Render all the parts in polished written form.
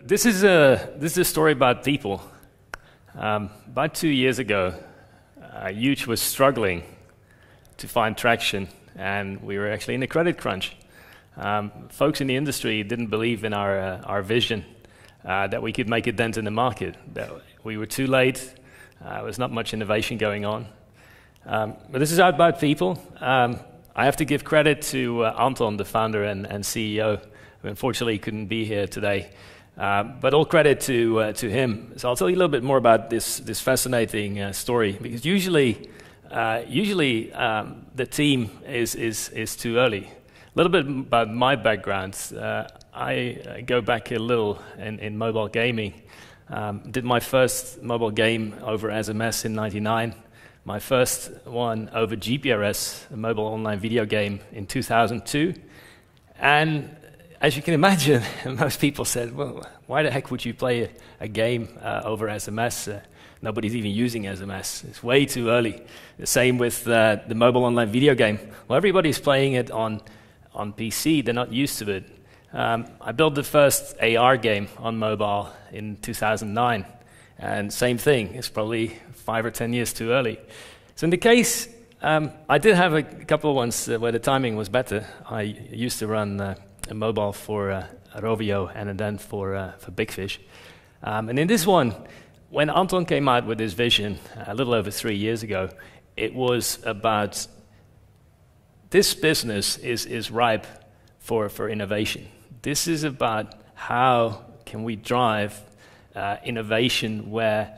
this is a story about people. About 2 years ago, Huge was struggling to find traction, and we were actually in a credit crunch. Folks in the industry didn't believe in our vision that we could make a dent in the market. That we were too late. There was not much innovation going on. But this is about people. I have to give credit to Anton, the founder and CEO, who unfortunately couldn't be here today. But all credit to him. So I'll tell you a little bit more about this fascinating story, because usually the team is too early. A little bit about my background. I go back a little in mobile gaming. Did my first mobile game over SMS in '99. My first one over GPRS, a mobile online video game, in 2002. And as you can imagine, most people said, well, why the heck would you play a game over SMS? Nobody's even using SMS. It's way too early. The same with the mobile online video game. Well, everybody's playing it on PC. They're not used to it. I built the first AR game on mobile in 2009. And same thing, it's probably 5 or 10 years too early. So in the case, I did have a couple of ones where the timing was better. I used to run a mobile for Rovio and then for Big Fish. And in this one, when Anton came out with his vision a little over 3 years ago, it was about this business is ripe for innovation. This is about how can we drive innovation where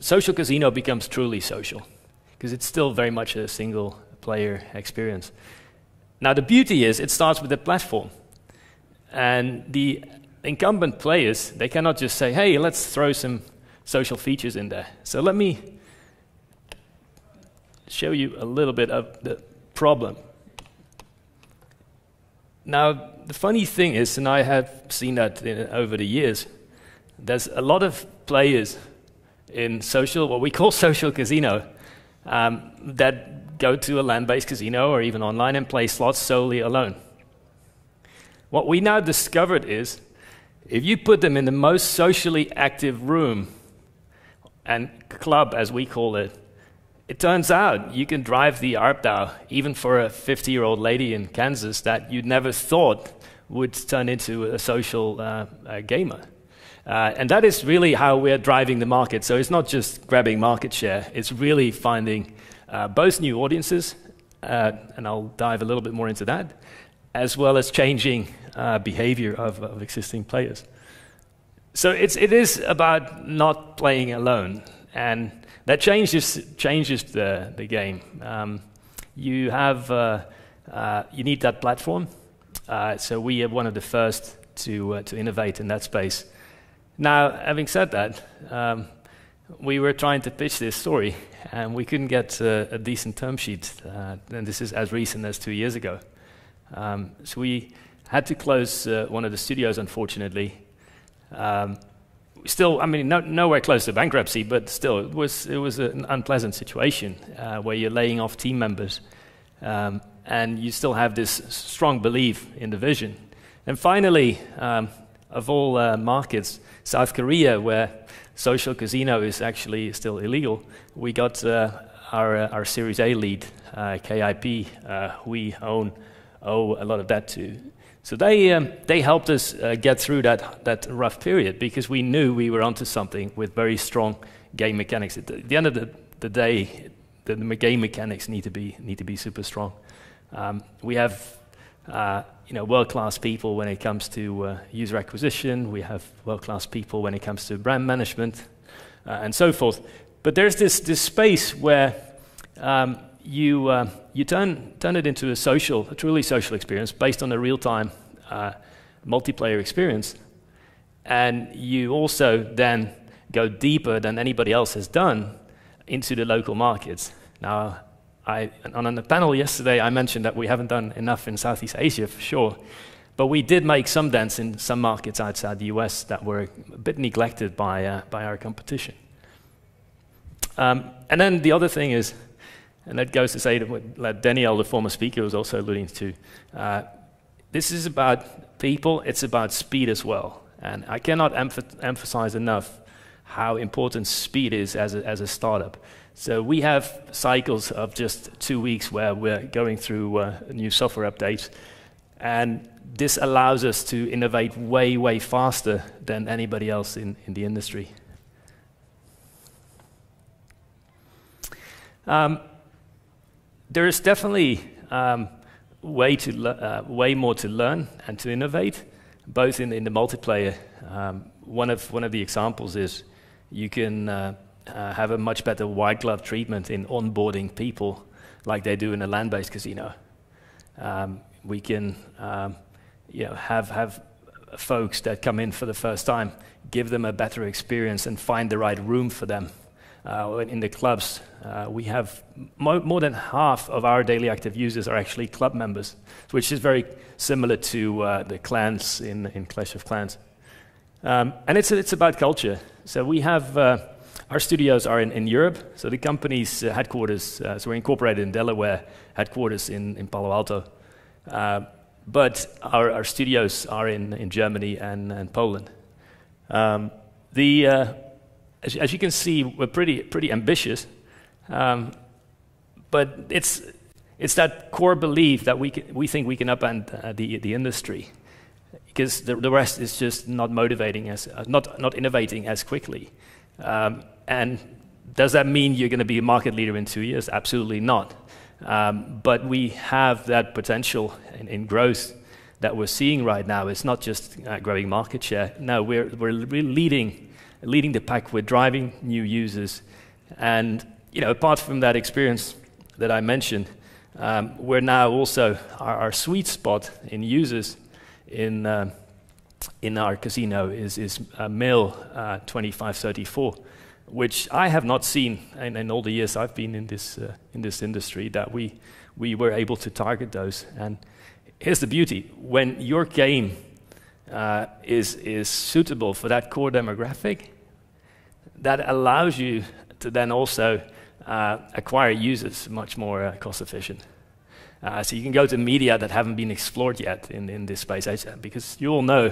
social casino becomes truly social, because it's still very much a single player experience. Now the beauty is it starts with the platform, and the incumbent players, they cannot just say, hey, let's throw some social features in there. So let me show you a little bit of the problem. Now, the funny thing is, and I have seen that over the years, there's a lot of players in what we call social casino, that go to a land-based casino or even online and play slots solely alone. What we now discovered is, if you put them in the most socially active room, and club as we call it, it turns out you can drive the ARPDAU even for a 50-year-old lady in Kansas that you'd never thought would turn into a social gamer. And that is really how we're driving the market. So it's not just grabbing market share, it's really finding both new audiences, and I'll dive a little bit more into that, as well as changing behavior of existing players. So it is about not playing alone, and that changes the game. You need that platform. So we are one of the first to innovate in that space. Now, having said that, we were trying to pitch this story, and we couldn't get a decent term sheet. And this is as recent as 2 years ago. So we had to close one of the studios, unfortunately. Still, I mean, nowhere close to bankruptcy, but still, it was an unpleasant situation where you're laying off team members, and you still have this strong belief in the vision. And finally, of all markets, South Korea, where social casino is actually still illegal, we got our Series A lead, KIP, we owe a lot of that to. So they helped us get through that rough period, because we knew we were onto something with very strong game mechanics. At the end of the day, the game mechanics need to be super strong. We have world-class people when it comes to user acquisition. We have world-class people when it comes to brand management, and so forth. But there's this space where you turn it into a truly social experience based on a real-time multiplayer experience, and you also then go deeper than anybody else has done into the local markets. Now, on the panel yesterday, I mentioned that we haven't done enough in Southeast Asia, for sure, but we did make some dents in some markets outside the US that were a bit neglected by our competition. And then the other thing is, and that goes to say that Danielle, the former speaker, was also alluding to, this is about people, it's about speed as well. And I cannot emphasize enough how important speed is as a startup. So we have cycles of just 2 weeks where we're going through new software updates, and this allows us to innovate way, way faster than anybody else in the industry. There is definitely way more to learn and to innovate, both in the multiplayer. One of the examples is you can have a much better white glove treatment in onboarding people like they do in a land-based casino. We can have folks that come in for the first time, give them a better experience and find the right room for them. In the clubs, we have more than half of our daily active users are actually club members, which is very similar to the clans in Clash of Clans. And it's about culture. So we have our studios are in Europe. So the company's headquarters, so we're incorporated in Delaware, headquarters in Palo Alto. But our studios are in Germany and Poland. As you can see, we're pretty ambitious, but it's that core belief that we think we can upend the industry, because the rest is just not motivating us, not innovating as quickly. And does that mean you're going to be a market leader in 2 years? Absolutely not. But we have that potential in growth that we're seeing right now. It's not just growing market share. No, we're leading the pack. We're driving new users, and apart from that experience that I mentioned, we're now also our sweet spot in users in our casino is male 25-34, which I have not seen in all the years I've been in this industry, that we were able to target those. And here's the beauty: when your game is suitable for that core demographic, that allows you to then also acquire users much more cost efficient. So you can go to media that haven't been explored yet in this space, because you all know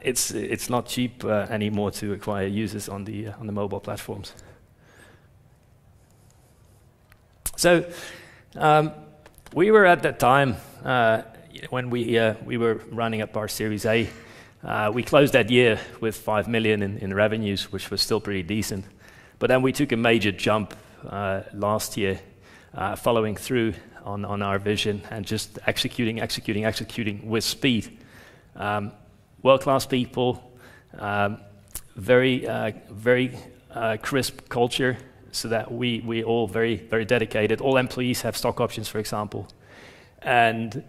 it's not cheap anymore to acquire users on the mobile platforms. So we were at that time when we were running up our Series A. We closed that year with 5 million in revenues, which was still pretty decent. But then we took a major jump last year, following through on our vision and just executing with speed. World-class people, very crisp culture, so that we all very dedicated. All employees have stock options, for example. And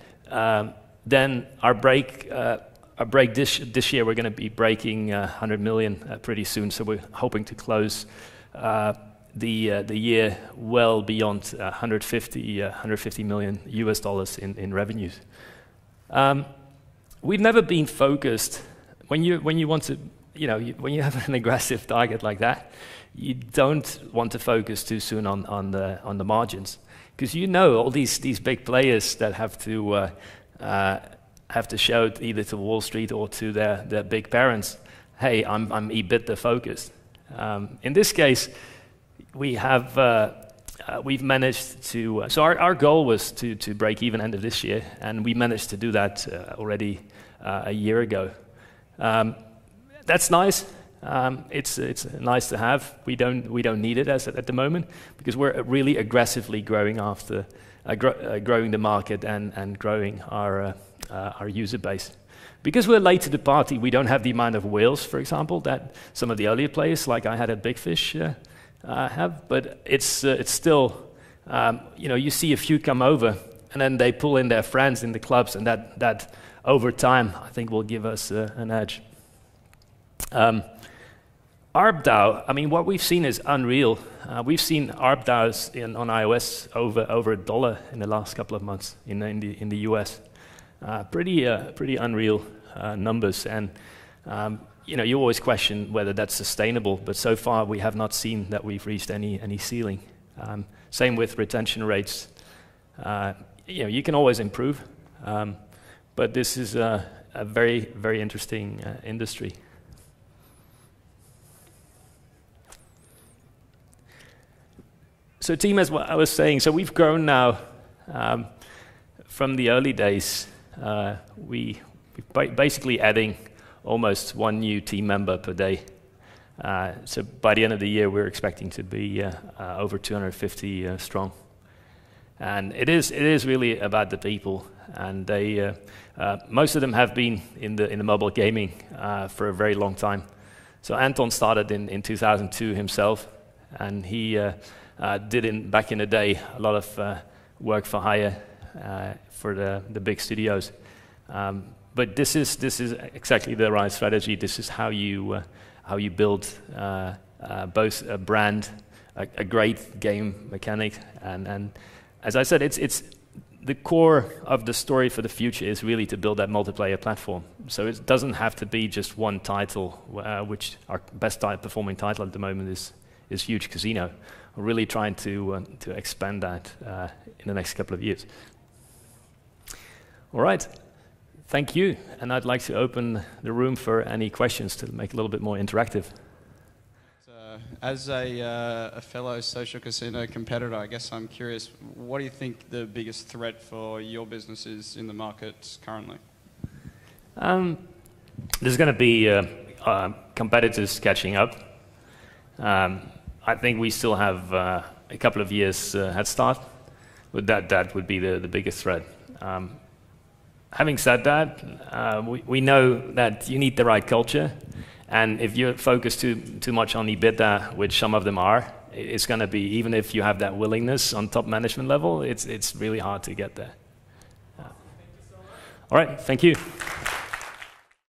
then our break this year, we're going to be breaking 100 million pretty soon. So we're hoping to close the year well beyond 150 million US dollars in revenues. We've never been focused. When you want to, when you have an aggressive target like that, you don't want to focus too soon on the margins, because all these big players that have to show it either to Wall Street or to their big parents, hey, I'm EBITDA focused. In this case, we've managed to. So our goal was to break even end of this year, and we managed to do that already a year ago. That's nice. It's nice to have. We don't need it at the moment, because we're really aggressively growing growing the market and growing our user base. Because we're late to the party, we don't have the amount of whales, for example, that some of the earlier players, like I had at Big Fish, have. But it's still, you see a few come over, and then they pull in their friends in the clubs, and that over time, I think, will give us an edge. ARPDAU, I mean, what we've seen is unreal. We've seen ARPDAUs on iOS over $1 in the last couple of months in the US. Pretty unreal numbers, and you always question whether that's sustainable. But so far, we have not seen that we've reached any ceiling. Same with retention rates. You can always improve, but this is a very, very interesting industry. So team, as I was saying, so we've grown now from the early days. We're basically adding almost one new team member per day. So by the end of the year, we're expecting to be over 250 strong. And it is really about the people. And they, most of them have been in the mobile gaming for a very long time. So Anton started in 2002 himself, and he did back in the day a lot of work for hire for the big studios. But this is exactly the right strategy. This is how you build both a brand, a great game mechanic, and as I said, it's the core of the story for the future is really to build that multiplayer platform. So it doesn't have to be just one title, which our best performing title at the moment is Huge Casino. We're really trying to expand that in the next couple of years. All right, thank you. And I'd like to open the room for any questions to make it a little bit more interactive. As a fellow social casino competitor, I guess I'm curious, what do you think the biggest threat for your business is in the market currently? There's going to be competitors catching up. I think we still have a couple of years head start, but that would be the biggest threat. Having said that, we know that you need the right culture, and if you're focused too much on EBITDA, which some of them are, it's going to be, even if you have that willingness on top management level, it's really hard to get there. All right, thank you.